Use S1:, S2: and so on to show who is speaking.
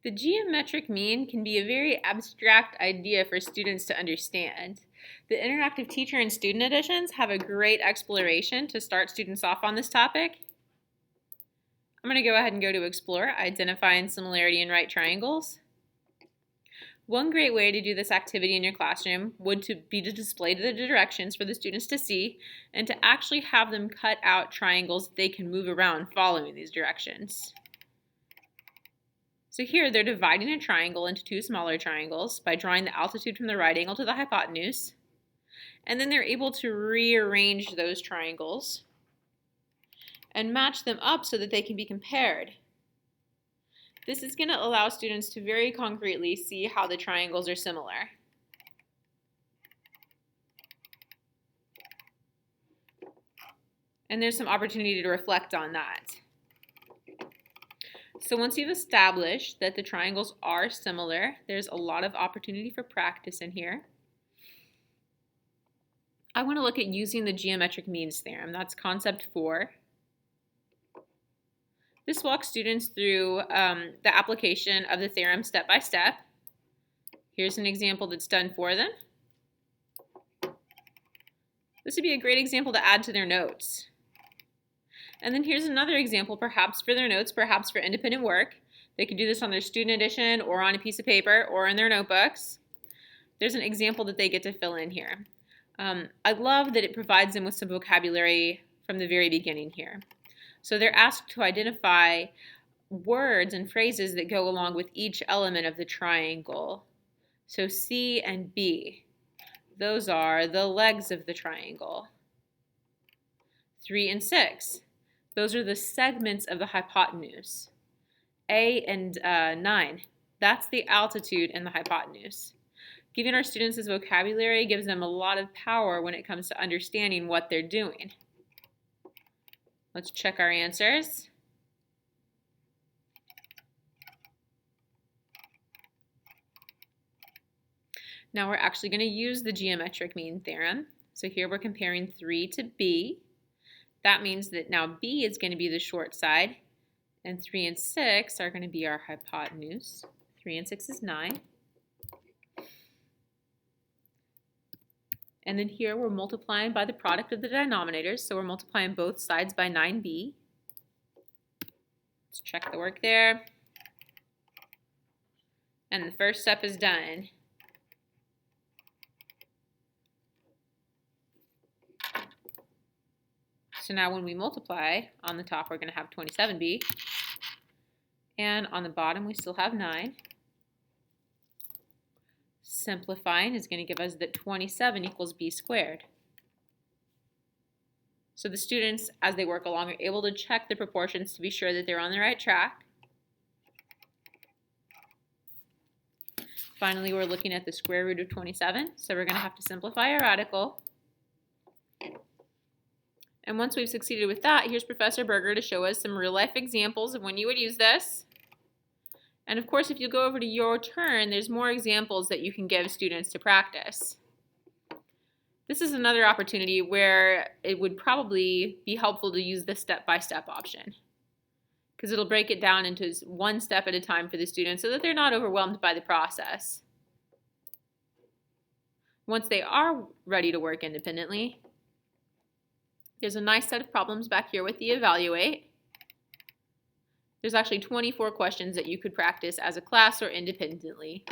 S1: The geometric mean can be a very abstract idea for students to understand. The interactive teacher and student editions have a great exploration to start students off on this topic. I'm going to go ahead and go to Explore, Identifying Similarity in Right Triangles. One great way to do this activity in your classroom would be to display the directions for the students to see and to actually have them cut out triangles they can move around following these directions. So here they're dividing a triangle into two smaller triangles by drawing the altitude from the right angle to the hypotenuse. And then they're able to rearrange those triangles and match them up so that they can be compared. This is going to allow students to very concretely see how the triangles are similar. And there's some opportunity to reflect on that. So once you've established that the triangles are similar, there's a lot of opportunity for practice in here. I want to look at using the geometric means theorem. That's concept 4. This walks students through the application of the theorem step by step. Here's an example that's done for them. This would be a great example to add to their notes. And then here's another example, perhaps for their notes, perhaps for independent work. They could do this on their student edition or on a piece of paper or in their notebooks. There's an example that they get to fill in here. I love that it provides them with some vocabulary from the very beginning here. So they're asked to identify words and phrases that go along with each element of the triangle. So C and B, those are the legs of the triangle. 3 and 6, those are the segments of the hypotenuse. A and 9, that's the altitude and the hypotenuse. Giving our students this vocabulary gives them a lot of power when it comes to understanding what they're doing. Let's check our answers. Now we're actually going to use the geometric mean theorem. So here we're comparing 3 to B. That means that now B is going to be the short side, and 3 and 6 are going to be our hypotenuse. 3 and 6 is 9. And then here we're multiplying by the product of the denominators, so we're multiplying both sides by 9b. Let's check the work there. And the first step is done. So now when we multiply, on the top we're going to have 27b, and on the bottom we still have 9. Simplifying is going to give us that 27 equals b squared. So the students, as they work along, are able to check the proportions to be sure that they're on the right track. Finally, we're looking at the square root of 27, so we're going to have to simplify our radical. And once we've succeeded with that, here's Professor Berger to show us some real-life examples of when you would use this. And of course, if you go over to your turn, there's more examples that you can give students to practice. This is another opportunity where it would probably be helpful to use the step-by-step option, because it'll break it down into one step at a time for the students so that they're not overwhelmed by the process. Once they are ready to work independently, there's a nice set of problems back here with the evaluate. There's actually 24 questions that you could practice as a class or independently.